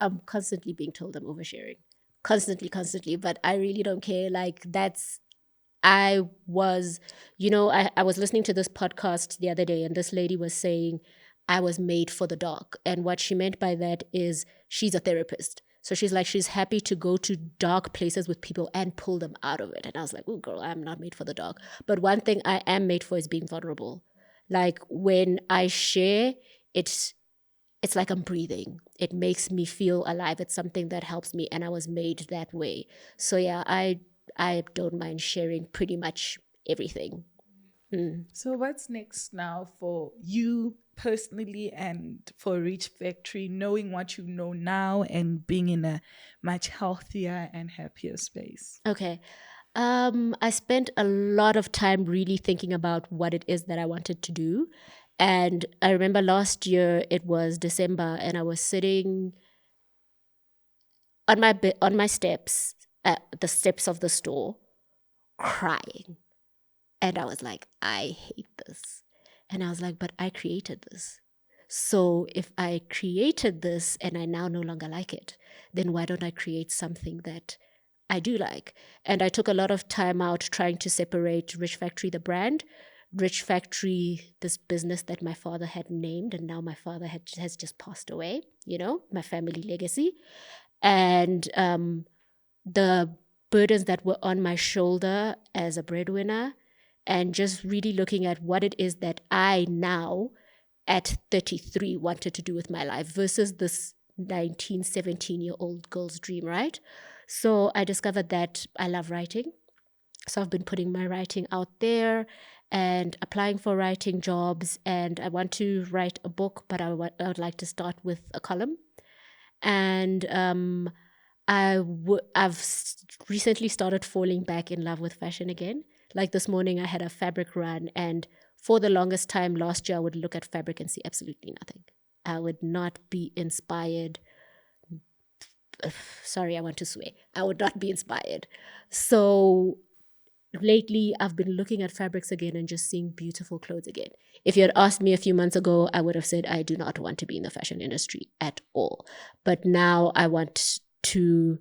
I'm constantly being told I'm oversharing. Constantly. But I really don't care. Like, I was listening to this podcast the other day, and this lady was saying I was made for the dark. And what she meant by that is she's a therapist. So she's like, she's happy to go to dark places with people and pull them out of it. And I was like, oh, girl, I'm not made for the dark. But one thing I am made for is being vulnerable. Like, when I share, it's like I'm breathing. It makes me feel alive. It's something that helps me, and I was made that way. So yeah, I don't mind sharing pretty much everything. So what's next now for you personally and for Reach Factory, knowing what you know now and being in a much healthier and happier space? Okay. I spent a lot of time really thinking about what it is that I wanted to do. And I remember last year, it was December, and I was sitting on my steps, at the steps of the store, crying. And I was like, I hate this. And I was like, but I created this. So if I created this and I now no longer like it, then why don't I create something that I do like? And I took a lot of time out trying to separate Rich Factory, the brand, Rich Factory, this business that my father had named, and now my father has just passed away, my family legacy. And the burdens that were on my shoulder as a breadwinner, and just really looking at what it is that I now at 33 wanted to do with my life versus this 19, 17-year-old girl's dream, right? So I discovered that I love writing. So I've been putting my writing out there and applying for writing jobs. And I want to write a book, but I would like to start with a column. And I've recently started falling back in love with fashion again. Like this morning, I had a fabric run, and for the longest time last year, I would look at fabric and see absolutely nothing. I would not be inspired. Sorry, I want to swear. I would not be inspired. So lately, I've been looking at fabrics again and just seeing beautiful clothes again. If you had asked me a few months ago, I would have said I do not want to be in the fashion industry at all. But now I want to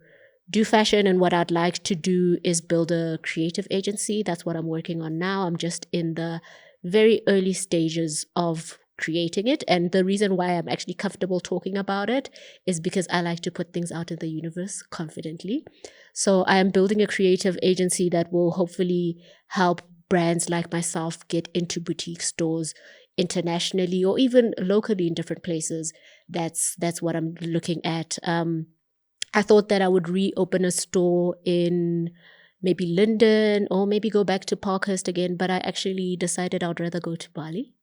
do fashion, and what I'd like to do is build a creative agency. That's what I'm working on now. I'm just in the very early stages of creating it, and the reason why I'm actually comfortable talking about it is because I like to put things out in the universe confidently. So I am building a creative agency that will hopefully help brands like myself get into boutique stores internationally or even locally in different places. That's what I'm looking at. I thought that I would reopen a store in maybe London or maybe go back to Parkhurst again, but I actually decided I'd rather go to Bali.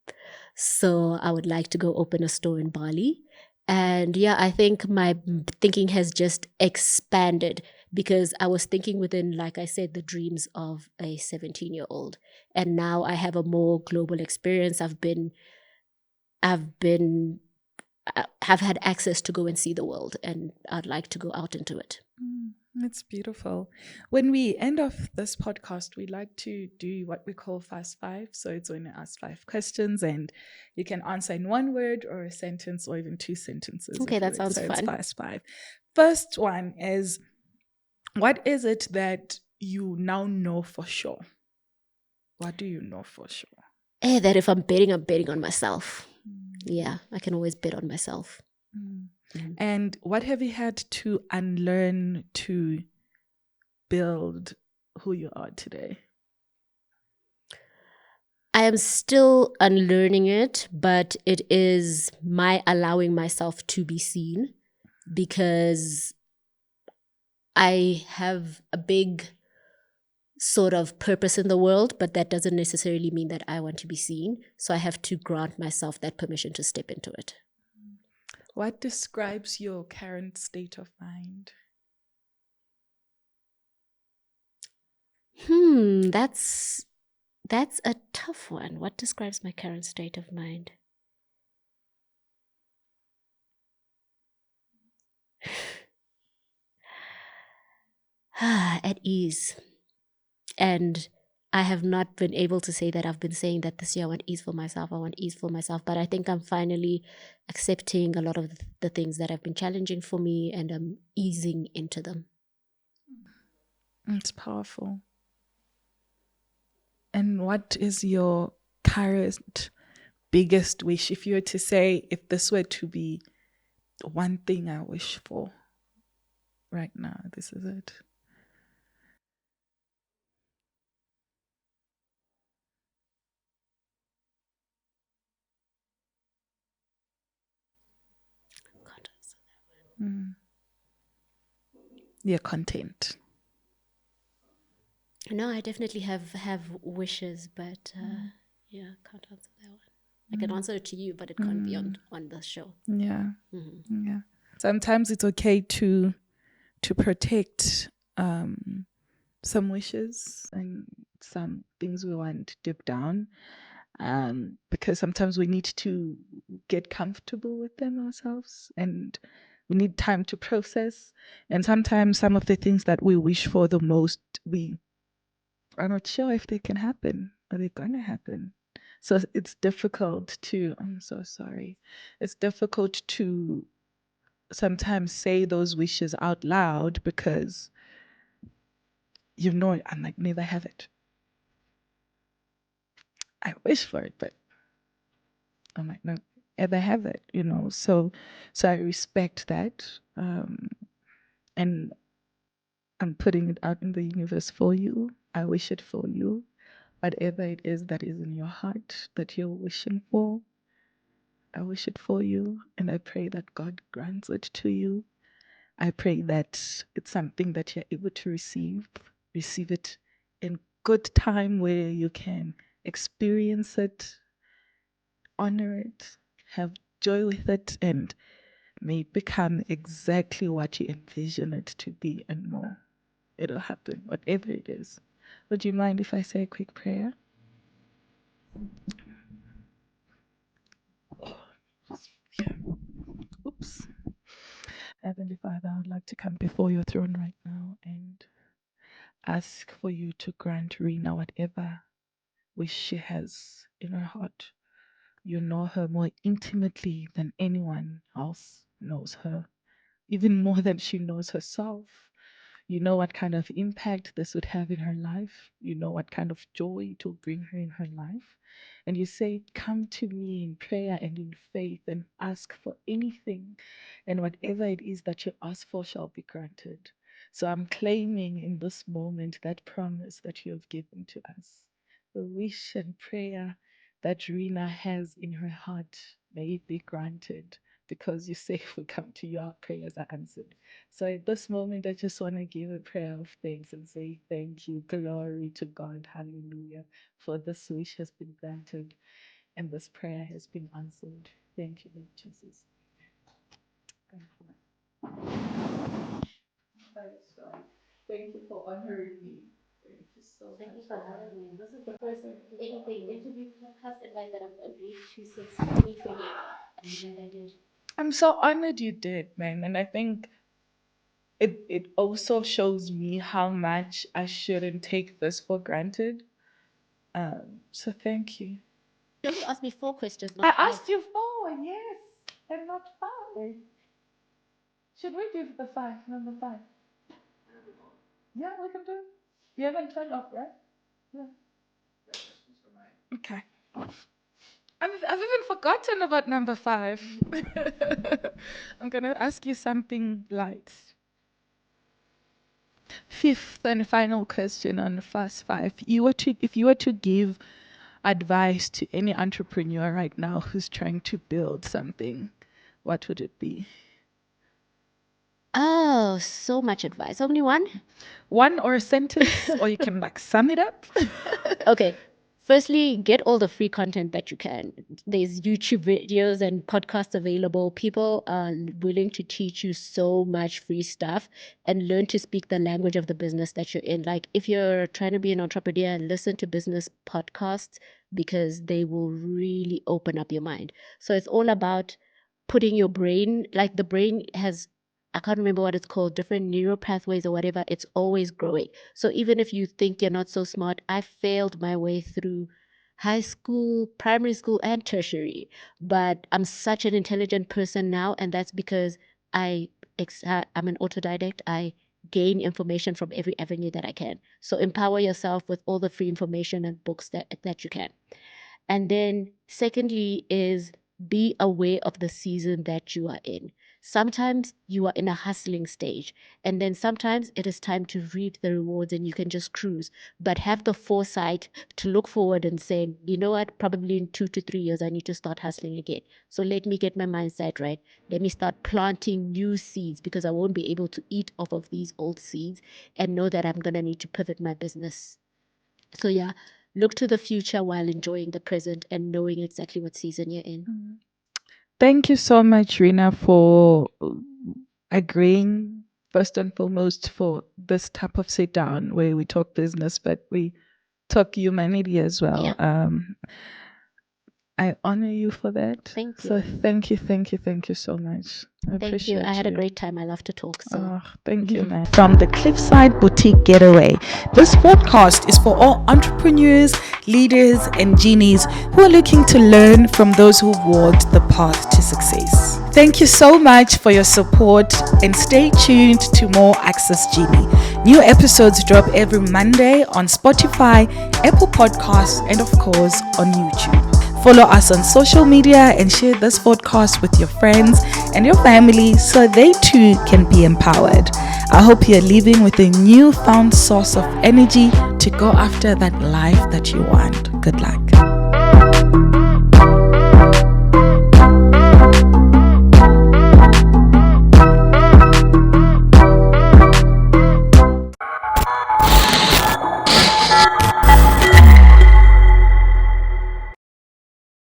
So I would like to go open a store in Bali. And yeah, I think my thinking has just expanded because I was thinking within, like I said, the dreams of a 17-year-old. And now I have a more global experience. I've been have had access to go and see the world, and I'd like to go out into it. That's beautiful. When we end off this podcast, we like to do what we call Fast Five. So it's when I ask 5 questions, and you can answer in one word or a sentence or even 2 sentences Okay, if you that wish. sounds So it's fun. Fast Five. First one is, what is it that you now know for sure? What do you know for sure? That if I'm betting on myself. Yeah, I can always bet on myself. And what have you had to unlearn to build who you are today? I am still unlearning it, but it is my allowing myself to be seen, because I have a big sort of purpose in the world, but that doesn't necessarily mean that I want to be seen. So I have to grant myself that permission to step into it. What describes your current state of mind? That's a tough one. What describes my current state of mind? At ease. And I have not been able to say that. I've been saying that this year I want ease for myself. I want ease for myself. But I think I'm finally accepting a lot of the things that have been challenging for me, and I'm easing into them. It's powerful. And what is your current biggest wish? If you were to say, if this were to be one thing I wish for right now, this is it. You're content. No, I definitely have wishes, but yeah, can't answer that one. I can answer it to you, but it can't be on the show. Yeah. Yeah. Sometimes it's okay to protect some wishes and some things we want deep down, because sometimes we need to get comfortable with them ourselves, and we need time to process. And sometimes some of the things that we wish for the most, we are not sure if they can happen or they're going to happen. So it's difficult to, I'm so sorry, it's difficult to sometimes say those wishes out loud, because you know, I might never have it. I wish for it, but I might not ever have it, you know. So I respect that. And I'm putting it out in the universe for you. I wish it for you. Whatever it is that is in your heart that you're wishing for, I wish it for you. And I pray that God grants it to you. I pray that it's something that you're able to receive it in good time, where you can experience it, honor it, have joy with it, and may it become exactly what you envision it to be and more. It'll happen, whatever it is. Would you mind if I say a quick prayer? Yeah. Oops. Heavenly Father, I would like to come before your throne right now and ask for you to grant Rina whatever wish she has in her heart. You know her more intimately than anyone else knows her, even more than she knows herself. You know what kind of impact this would have in her life. You know what kind of joy it will bring her in her life. And you say, come to me in prayer and in faith and ask for anything. And whatever it is that you ask for shall be granted. So I'm claiming in this moment that promise that you have given to us. The wish and prayer that Rina has in her heart, may it be granted, because you say if we come to you, our prayers are answered. So at this moment, I just want to give a prayer of thanks and say thank you, glory to God, hallelujah, for this wish has been granted and this prayer has been answered. Thank you, Lord Jesus. Thank you. Thank you for honoring me. Thank you so Thank you much. for having me. This is the first interview podcast invite that I've agreed to since 2020. I'm glad I did. I'm so honored you did, man. And I think it also shows me how much I shouldn't take this for granted. So thank you. You only asked me 4 questions, I not 5. asked you 4, yes, and not 5. Should we do the 5, number 5? Yeah, we can do it. You haven't turned off, right? Yeah. Okay. I've even forgotten about number 5. I'm gonna ask you something light. 5th and final question on the first 5. If you were to give advice to any entrepreneur right now who's trying to build something, what would it be? Oh, so much advice. Only one? One or a sentence, or you can like sum it up. Okay. Firstly, get all the free content that you can. There's YouTube videos and podcasts available. People are willing to teach you so much free stuff, and learn to speak the language of the business that you're in. Like if you're trying to be an entrepreneur, listen to business podcasts because they will really open up your mind. So it's all about putting your brain, like the brain has, I can't remember what it's called, different neural pathways or whatever, it's always growing. So even if you think you're not so smart, I failed my way through high school, primary school, and tertiary. But I'm such an intelligent person now, and that's because I'm an autodidact. I gain information from every avenue that I can. So empower yourself with all the free information and books that you can. And then, secondly, is be aware of the season that you are in. Sometimes you are in a hustling stage, and then sometimes it is time to reap the rewards and you can just cruise. But have the foresight to look forward and say, you know what, probably in 2 to 3 years, I need to start hustling again. So let me get my mindset right. Let me start planting new seeds because I won't be able to eat off of these old seeds, and know that I'm going to need to pivot my business. So yeah, look to the future while enjoying the present and knowing exactly what season you're in. Thank you so much, Rina, for agreeing, first and foremost, for this type of sit down where we talk business, but we talk humanity as well. Yeah. I honor you for that. Thank So you. thank you so much. I Thank you. appreciate I had a you. great time. I love to talk. So Thank you, man. From the Cliffside Boutique Getaway, this podcast is for all entrepreneurs, leaders, and genies who are looking to learn from those who walked the path to success. Thank you so much for your support, and stay tuned to more Access Genie. New episodes drop every Monday on Spotify, Apple Podcasts, and of course on YouTube. Follow us on social media and share this podcast with your friends and your family so they too can be empowered. I hope you're leaving with a newfound source of energy to go after that life that you want. Good luck.